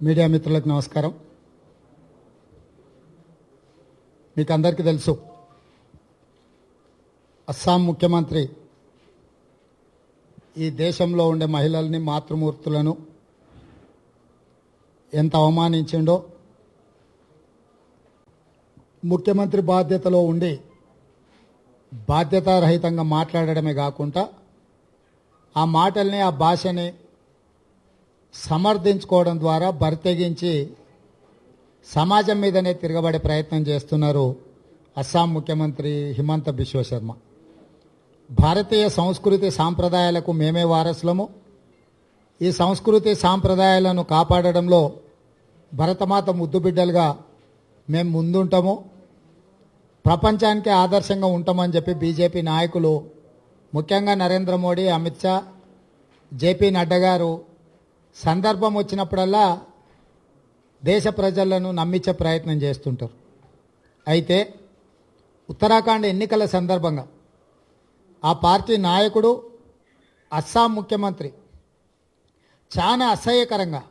Media మిత్రులకు నమస్కారం. మీకు అందరికీ తెలుసు, అస్సాం ముఖ్యమంత్రి ఈ దేశంలో ఉండే మహిళల్ని, మాతృమూర్తులను ఎంత అవమానించిండో, ముఖ్యమంత్రి బాధ్యతలో ఉండి బాధ్యతారహితంగా మాట్లాడడమే కాకుండా ఆ మాటల్ని, ఆ భాషని సమర్థించుకోవడం ద్వారా బరితెగించి సమాజం మీదనే తిరగబడే ప్రయత్నం చేస్తున్నారు అస్సాం ముఖ్యమంత్రి హిమంత బిశ్వ శర్మ. భారతీయ సంస్కృతి సాంప్రదాయాలకు మేమే వారసులము. ఈ సంస్కృతి సాంప్రదాయాలను కాపాడడంలో భరతమాత ముద్దుబిడ్డలుగా మేము ముందుంటాము, ప్రపంచానికి ఆదర్శంగా ఉంటామని చెప్పి బీజేపీ నాయకులు, ముఖ్యంగా నరేంద్ర మోడీ, అమిత్ షా, జేపీ నడ్డా గారు సందర్భం వచ్చినప్పుడల్లా దేశ ప్రజలను నమ్మించే ప్రయత్నం చేస్తుంటారు. అయితే ఉత్తరాఖండ్ ఎన్నికల సందర్భంగా ఆ పార్టీ నాయకుడు, అస్సాం ముఖ్యమంత్రి చాలా అసహ్యకరంగా,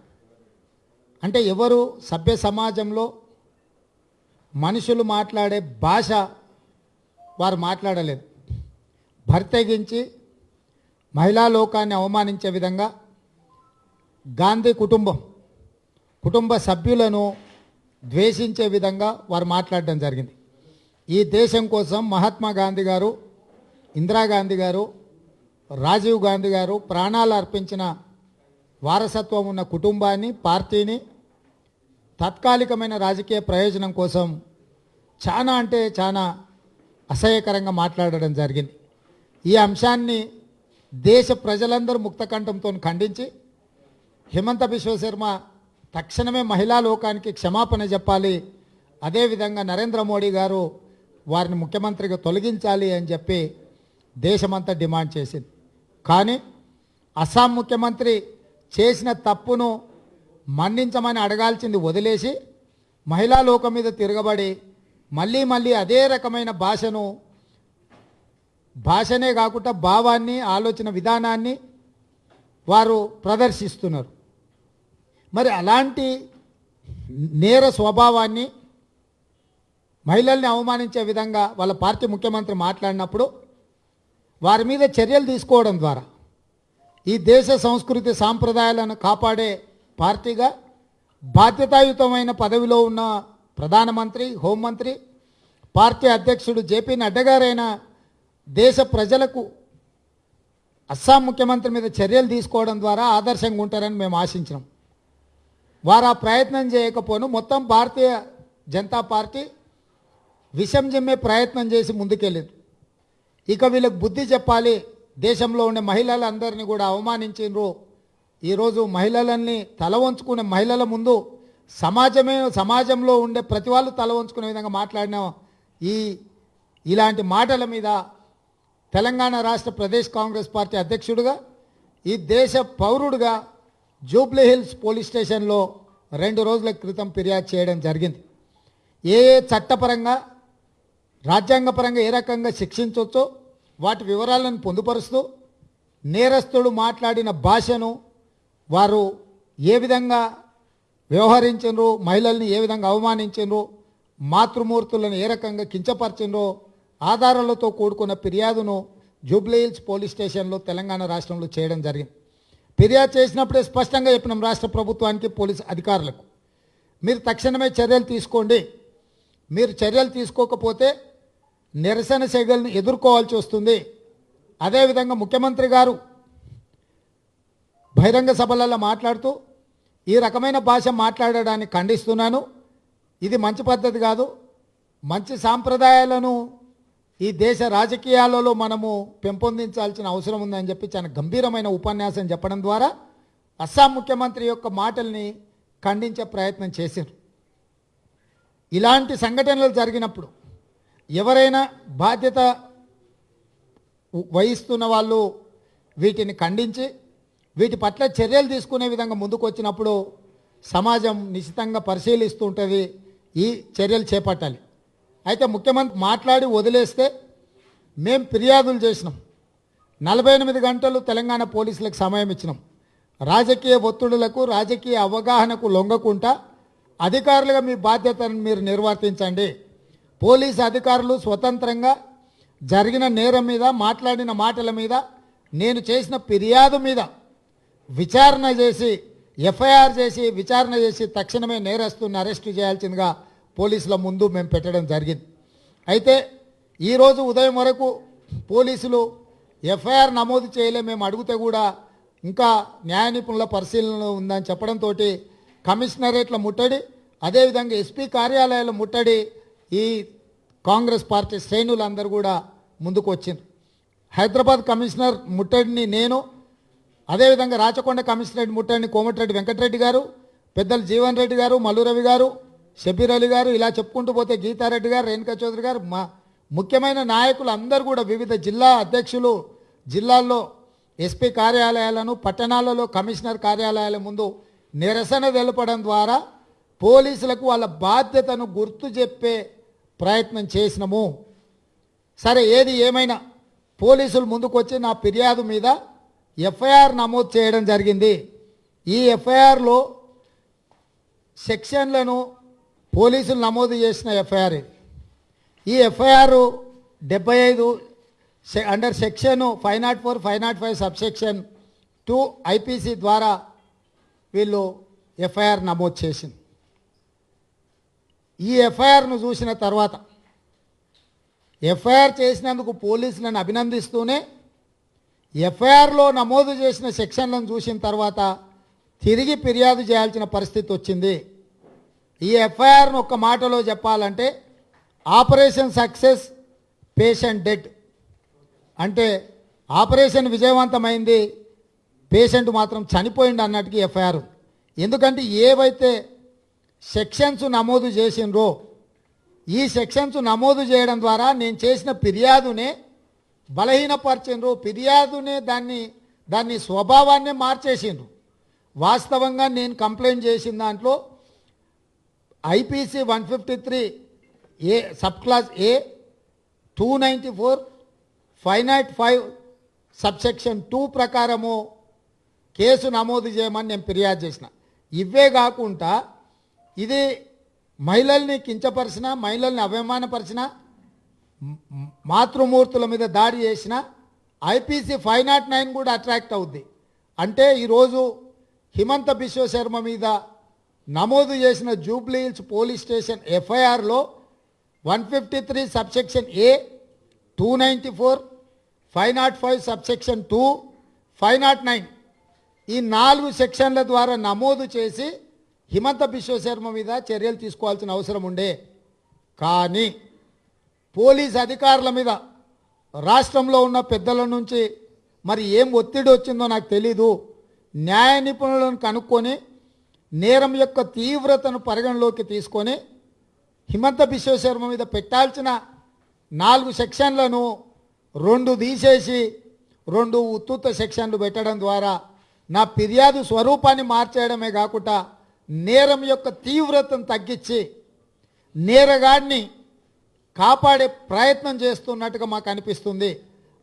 అంటే ఎవరు సభ్య సమాజంలో మనుషులు మాట్లాడే భాష వారు మాట్లాడలేదు, బరితెగించి మహిళా లోకాన్ని అవమానించే విధంగా గాంధీ కుటుంబ సభ్యులను ద్వేషించే విధంగా వారు మాట్లాడడం జరిగింది. ఈ దేశం కోసం మహాత్మా గాంధీ గారు, ఇందిరాగాంధీ గారు, రాజీవ్ గాంధీ గారు ప్రాణాలు అర్పించిన వారసత్వం ఉన్న కుటుంబాన్ని, పార్టీని తాత్కాలికమైన రాజకీయ ప్రయోజనం కోసం చాలా అంటే చాలా అసహ్యకరంగా మాట్లాడడం జరిగింది. ఈ అంశాన్ని దేశ ప్రజలందరూ ముక్తకంఠంతో ఖండించి హిమంత బిశ్వ శర్మ తక్షణమే మహిళా లోకానికి క్షమాపణ చెప్పాలి, అదేవిధంగా నరేంద్ర మోడీ గారు వారిని ముఖ్యమంత్రిగా తొలగించాలి అని చెప్పి దేశమంతా డిమాండ్ చేసింది. కానీ అస్సాం ముఖ్యమంత్రి చేసిన తప్పును మన్నించమని అడగాల్సింది వదిలేసి మహిళా లోకం మీద తిరగబడి మళ్ళీ అదే రకమైన భాషనే కాకుండా భావాన్ని, ఆలోచన విధానాన్ని వారు ప్రదర్శిస్తున్నారు. మరి అలాంటి నేర స్వభావాన్ని, మహిళల్ని అవమానించే విధంగా వాళ్ళ పార్టీ ముఖ్యమంత్రి మాట్లాడినప్పుడు వారి మీద చర్యలు తీసుకోవడం ద్వారా ఈ దేశ సంస్కృతి సాంప్రదాయాలను కాపాడే పార్టీగా బాధ్యతాయుతమైన పదవిలో ఉన్న ప్రధానమంత్రి, హోంమంత్రి, పార్టీ అధ్యక్షుడు జేపీ నడ్డా గారైన దేశ ప్రజలకు అస్సాం ముఖ్యమంత్రి మీద చర్యలు తీసుకోవడం ద్వారా ఆదర్శంగా ఉంటారని మేము ఆశించినాం. వారు ఆ ప్రయత్నం చేయకపోను మొత్తం భారతీయ జనతా పార్టీ విషం జిమ్మే ప్రయత్నం చేసి ముందుకెళ్ళింది. ఇక వీళ్ళకి బుద్ధి చెప్పాలి, దేశంలో ఉండే మహిళలందరినీ కూడా అవమానించిండ్రు. ఈరోజు మహిళలన్నీ తల వంచుకునే, మహిళల ముందు సమాజంలో ఉండే ప్రతి వాళ్ళు తల వంచుకునే విధంగా మాట్లాడిన ఇలాంటి మాటల మీద తెలంగాణ రాష్ట్ర ప్రదేశ్ కాంగ్రెస్ పార్టీ అధ్యక్షుడిగా, ఈ దేశ పౌరుడిగా జూబ్లీ హిల్స్ పోలీస్ స్టేషన్లో 2 రోజుల క్రితం ఫిర్యాదు చేయడం జరిగింది. ఏ చట్టపరంగా, రాజ్యాంగపరంగా ఏ రకంగా శిక్షించవచ్చో వాటి వివరాలను పొందుపరుస్తూ నేరస్తుడు మాట్లాడిన భాషను వారు ఏ విధంగా వ్యవహరించారో, మహిళల్ని ఏ విధంగా అవమానించారో, మాతృమూర్తులను ఏ రకంగా కించపరిచారో ఆధారాలతో కూడుకున్న ఫిర్యాదును జూబ్లీ హిల్స్ పోలీస్ స్టేషన్లో తెలంగాణ రాష్ట్రంలో చేయడం జరిగింది. ఫిర్యాదు చేసినప్పుడే స్పష్టంగా చెప్పినాం రాష్ట్ర ప్రభుత్వానికి, పోలీసు అధికారులకు, మీరు తక్షణమే చర్యలు తీసుకోండి, మీరు చర్యలు తీసుకోకపోతే నిరసన సెగలను ఎదుర్కోవాల్సి వస్తుంది. అదేవిధంగా ముఖ్యమంత్రి గారు బహిరంగ సభలలో మాట్లాడుతూ ఈ రకమైన భాష మాట్లాడడాన్ని ఖండిస్తున్నాను, ఇది మంచి పద్ధతి కాదు, మంచి సాంప్రదాయాలను ఈ దేశ రాజకీయాలలో మనము పెంపొందించాల్సిన అవసరం ఉందని చెప్పి చాలా గంభీరమైన ఉపన్యాసం చెప్పడం ద్వారా అస్సాం ముఖ్యమంత్రి యొక్క మాటల్ని ఖండించే ప్రయత్నం చేశారు. ఇలాంటి సంఘటనలు జరిగినప్పుడు ఎవరైనా బాధ్యత వహిస్తున్న వాళ్ళు వీటిని ఖండించి వీటి పట్ల చర్యలు తీసుకునే విధంగా ముందుకు వచ్చినప్పుడు సమాజం నిశితంగా పరిశీలిస్తూ ఉంటుంది, ఈ చర్యలు చేపట్టాలి. అయితే ముఖ్యమంత్రి మాట్లాడి వదిలేస్తే మేము ఫిర్యాదులు చేసినాం, 48 గంటలు తెలంగాణ పోలీసులకు సమయం ఇచ్చినాం. రాజకీయ ఒత్తిడులకు రాజకీయ అవగాహనకు లొంగకుండా అధికారులుగా మీ బాధ్యతను మీరు నిర్వర్తించండి. పోలీసు అధికారులు స్వతంత్రంగా జరిగిన నేరం మీద మాట్లాడిన మాటల మీద నేను చేసిన ఫిర్యాదు మీద విచారణ చేసి ఎఫ్ఐఆర్ చేసి విచారణ చేసి తక్షణమే నేరస్తుని అరెస్టు చేయాల్సిందిగా పోలీసుల ముందు మేము పెట్టడం జరిగింది. అయితే ఈరోజు ఉదయం వరకు పోలీసులు ఎఫ్ఐఆర్ నమోదు చేయలే, మేము అడిగితే కూడా ఇంకా న్యాయ నిపుణుల పరిశీలన ఉందని చెప్పడంతో కమిషనరేట్ల ముట్టడి, అదేవిధంగా ఎస్పీ కార్యాలయాల ముట్టడి ఈ కాంగ్రెస్ పార్టీ శ్రేణులందరూ కూడా ముందుకు వచ్చింది. హైదరాబాద్ కమిషనర్ ముట్టడిని నేను, అదేవిధంగా రాచకొండ కమిషనరేట్ ముట్టడిని కోమటిరెడ్డి వెంకటరెడ్డి గారు, పెద్దలు జీవన్ రెడ్డి గారు, మల్లు రవి గారు, షబీర్ అలీ గారు, ఇలా చెప్పుకుంటూ పోతే గీతారెడ్డి గారు, రేణుకా చౌదరి గారు, మా ముఖ్యమైన నాయకులు అందరూ కూడా వివిధ జిల్లా అధ్యక్షులు జిల్లాల్లో ఎస్పీ కార్యాలయాలను, పట్టణాలలో కమిషనర్ కార్యాలయాల ముందు నిరసన తెలపడం ద్వారా పోలీసులకు వాళ్ళ బాధ్యతను గుర్తు చెప్పే ప్రయత్నం చేసినాము. సరే, ఏది ఏమైనా పోలీసులు ముందుకు వచ్చి నా ఫిర్యాదు మీద ఎఫ్ఐఆర్ నమోదు చేయడం జరిగింది. ఈ ఎఫ్ఐఆర్లో సెక్షన్లను పోలీసులు నమోదు చేసిన ఎఫ్ఐఆర్ ఇది. ఈ FIR 75 under section 504, 505 subsection 2 IPC ద్వారా వీళ్ళు ఎఫ్ఐఆర్ నమోదు చేసింది. ఈ ఎఫ్ఐఆర్ను చూసిన తర్వాత ఎఫ్ఐఆర్ చేసినందుకు పోలీసులను అభినందిస్తూనే ఎఫ్ఐఆర్లో నమోదు చేసిన సెక్షన్లను చూసిన తర్వాత తిరిగి ఫిర్యాదు చేయాల్సిన పరిస్థితి వచ్చింది. ఈ ఎఫ్ఐఆర్ను ఒక్క మాటలో చెప్పాలంటే ఆపరేషన్ సక్సెస్, పేషెంట్ డెడ్. అంటే ఆపరేషన్ విజయవంతమైంది, పేషెంట్ మాత్రం చనిపోయింది అన్నట్టుగా ఎఫ్ఐఆర్. ఎందుకంటే ఏవైతే సెక్షన్స్ నమోదు చేసినరో ఈ సెక్షన్స్ నమోదు చేయడం ద్వారా నేను చేసిన ఫిర్యాదునే బలహీనపరిచిండ్రు, ఫిర్యాదునే దాన్ని స్వభావాన్నే మార్చేసిండ్రు. వాస్తవంగా నేను కంప్లైంట్ చేసిన దాంట్లో ఐపీసీ 153 ఏ సబ్ క్లాస్ ఏ 294 505 సబ్సెక్షన్ 2 ప్రకారము కేసు నమోదు చేయమని నేను ఫిర్యాదు చేసిన. ఇవే కాకుండా ఇది మహిళల్ని కించపరిచిన, మహిళల్ని అవమానపరిచిన, మాతృమూర్తుల మీద దాడి చేసిన ఐపీసీ 509 కూడా అట్రాక్ట్ అవుద్ది. అంటే ఈరోజు హిమంత బిశ్వ శర్మ మీద నమోదు చేసిన జూబ్లీ హిల్స్ పోలీస్ స్టేషన్ ఎఫ్ఐఆర్లో 153 సబ్సెక్షన్ ఏ, 294, 505 సబ్సెక్షన్ 2, 509 ఈ 4 సెక్షన్ల ద్వారా నమోదు చేసి హిమంత బిశ్వ శర్మ మీద చర్యలు తీసుకోవాల్సిన అవసరం ఉండే. కానీ పోలీస్ అధికారుల మీద రాష్ట్రంలో ఉన్న పెద్దల నుంచి మరి ఏం ఒత్తిడి వచ్చిందో నాకు తెలీదు. న్యాయ నిపుణులను కనుక్కొని నేరం యొక్క తీవ్రతను పరిగణలోకి తీసుకొని హిమంత బిశ్వ శర్మ మీద పెట్టాల్సిన 4 సెక్షన్లను 2 తీసేసి 2 ఉత్తుత్త సెక్షన్లు పెట్టడం ద్వారా నా ఫిర్యాదు స్వరూపాన్ని మార్చేయడమే కాకుండా నేరం యొక్క తీవ్రతను తగ్గించి నేరగాడిని కాపాడే ప్రయత్నం చేస్తున్నట్టుగా మాకు అనిపిస్తుంది.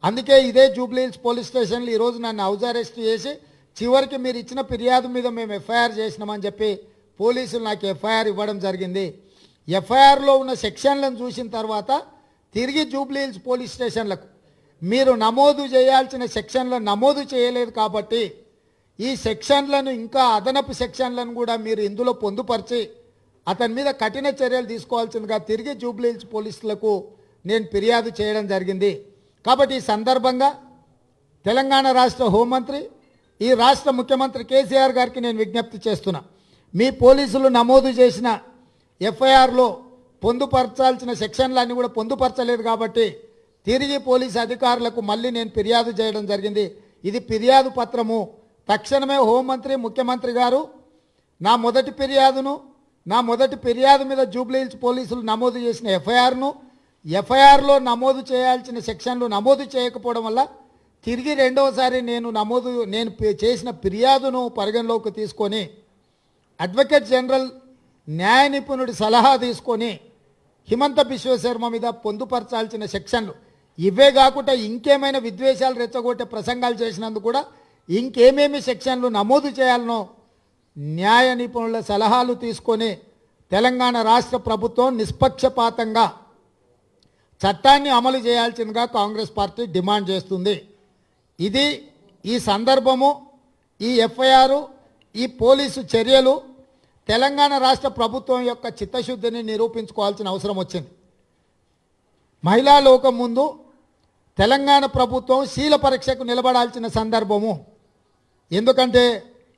అందుకే ఇదే జూబ్లీ హిల్స్ పోలీస్ స్టేషన్లో ఈరోజు నన్ను హౌస్ అరెస్ట్ చేసి చివరికి మీరు ఇచ్చిన ఫిర్యాదు మీద మేము ఎఫ్ఐఆర్ చేసినామని చెప్పి పోలీసులు నాకు ఎఫ్ఐఆర్ ఇవ్వడం జరిగింది. ఎఫ్ఐఆర్లో ఉన్న సెక్షన్లను చూసిన తర్వాత తిరిగి జూబ్లీ హిల్స్ పోలీస్ స్టేషన్లకు మీరు నమోదు చేయాల్సిన సెక్షన్లను నమోదు చేయలేదు కాబట్టి ఈ సెక్షన్లను ఇంకా అదనపు సెక్షన్లను కూడా మీరు ఇందులో పొందుపరిచి అతని మీద కఠిన చర్యలు తీసుకోవాల్సిందిగా తిరిగి జూబ్లీ హిల్స్ పోలీసులకు నేను ఫిర్యాదు చేయడం జరిగింది. కాబట్టి ఈ సందర్భంగా తెలంగాణ రాష్ట్ర హోంమంత్రి, ఈ రాష్ట్ర ముఖ్యమంత్రి కేసీఆర్ గారికి నేను విజ్ఞప్తి చేస్తున్నా. మీ పోలీసులు నమోదు చేసిన ఎఫ్ఐఆర్లో పొందుపరచాల్సిన సెక్షన్లన్నీ కూడా పొందుపరచలేదు కాబట్టి తిరిగి పోలీసు అధికారులకు మళ్ళీ నేను ఫిర్యాదు చేయడం జరిగింది. ఇది ఫిర్యాదు పత్రము. తక్షణమే హోంమంత్రి, ముఖ్యమంత్రి గారు నా మొదటి ఫిర్యాదు మీద జూబ్లీ హిల్స్ పోలీసులు నమోదు చేసిన ఎఫ్ఐఆర్లో నమోదు చేయాల్సిన సెక్షన్లు నమోదు చేయకపోవడం వల్ల తిరిగి రెండవసారి నేను చేసిన ఫిర్యాదును పరిగణలోకి తీసుకొని అడ్వకేట్ జనరల్ న్యాయ నిపుణుడి సలహా తీసుకొని హిమంత బిశ్వ శర్మ మీద పొందుపరచాల్సిన సెక్షన్లు ఇవే కాకుండా ఇంకేమైనా విద్వేషాలు రెచ్చగొట్టే ప్రసంగాలు చేసినందుకు కూడా ఇంకేమేమి సెక్షన్లు నమోదు చేయాలనో న్యాయ నిపుణుల సలహాలు తీసుకొని తెలంగాణ రాష్ట్ర ప్రభుత్వం నిష్పక్షపాతంగా చట్టాన్ని అమలు చేయాల్సిందిగా కాంగ్రెస్ పార్టీ డిమాండ్ చేస్తుంది. ఇది ఈ సందర్భము, ఈ ఎఫ్ఐఆర్, ఈ పోలీసు చర్యలు తెలంగాణ రాష్ట్ర ప్రభుత్వం యొక్క చిత్తశుద్ధిని నిరూపించుకోవాల్సిన అవసరం వచ్చింది. మహిళా లోకం ముందు తెలంగాణ ప్రభుత్వం శీల పరీక్షకు నిలబడాల్సిన సందర్భము. ఎందుకంటే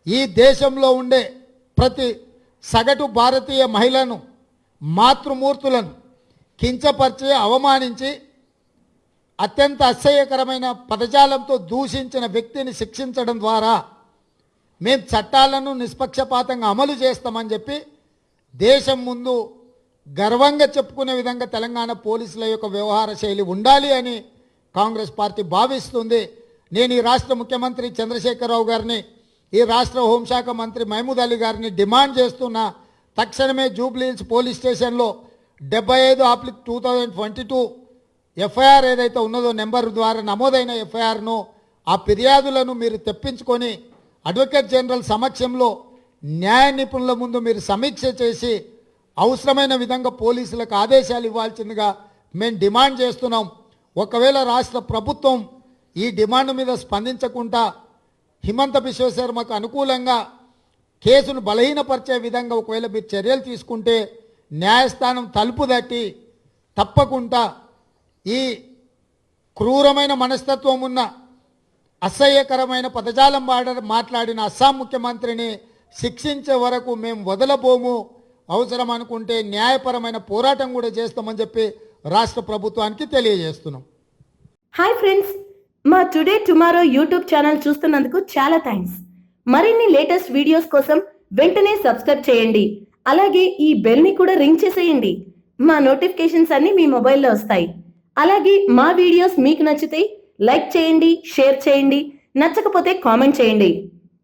ఈ దేశంలో ఉండే ప్రతి సగటు భారతీయ మహిళను, మాతృమూర్తులను కించపరిచి అవమానించి అత్యంత అసహ్యకరమైన పదజాలంతో దూషించిన వ్యక్తిని శిక్షించడం ద్వారా మేము చట్టాలను నిష్పక్షపాతంగా అమలు చేస్తామని చెప్పి దేశం ముందు గర్వంగా చెప్పుకునే విధంగా తెలంగాణ పోలీసుల యొక్క వ్యవహార శైలి ఉండాలి అని కాంగ్రెస్ పార్టీ భావిస్తుంది. నేను ఈ రాష్ట్ర ముఖ్యమంత్రి చంద్రశేఖరరావు గారిని, ఈ రాష్ట్ర హోంశాఖ మంత్రి మహమూద్ అలీ గారిని డిమాండ్ చేస్తున్నా, తక్షణమే జూబ్లీహిల్స్ పోలీస్ స్టేషన్లో 75/2022 ఎఫ్ఐఆర్ ఏదైతే ఉన్నదో నెంబర్ ద్వారా నమోదైన ఎఫ్ఐఆర్ను, ఆ ఫిర్యాదులను మీరు తెప్పించుకొని అడ్వకేట్ జనరల్ సమక్షంలో న్యాయ నిపుణుల ముందు మీరు సమీక్ష చేసి అవసరమైన విధంగా పోలీసులకు ఆదేశాలు ఇవ్వాల్సిందిగా మేము డిమాండ్ చేస్తున్నాం. ఒకవేళ రాష్ట్ర ప్రభుత్వం ఈ డిమాండ్ మీద స్పందించకుండా హిమంత బిశ్వ శర్మకు అనుకూలంగా కేసును బలహీనపరిచే విధంగా ఒకవేళ మీరు చర్యలు తీసుకుంటే న్యాయస్థానం తలుపు తట్టి తప్పకుండా ఈ క్రూరమైన మనస్తత్వం ఉన్న, అసహ్యకరమైన పదజాలం మాట్లాడిన అస్సాం ముఖ్యమంత్రిని శిక్షించే వరకు మేము వదలబోము, అవసరం అనుకుంటే న్యాయపరమైన పోరాటం కూడా చేస్తామని చెప్పి రాష్ట్ర ప్రభుత్వానికి తెలియజేస్తున్నాం. హాయ్ ఫ్రెండ్స్, మా టుడే టుమారో యూట్యూబ్ ఛానల్ చూస్తున్నందుకు చాలా థ్యాంక్స్. మరిన్ని లేటెస్ట్ వీడియోస్ కోసం వెంటనే సబ్స్క్రైబ్ చేయండి. అలాగే ఈ బెల్ ని కూడా రింగ్ చేసేయండి. మా నోటిఫికేషన్స్ అన్ని మీ మొబైల్లో వస్తాయి. అలాగే మా వీడియోస్ మీకు నచ్చితే లైక్ చేయండి, షేర్ చేయండి, నచ్చకపోతే కామెంట్ చేయండి.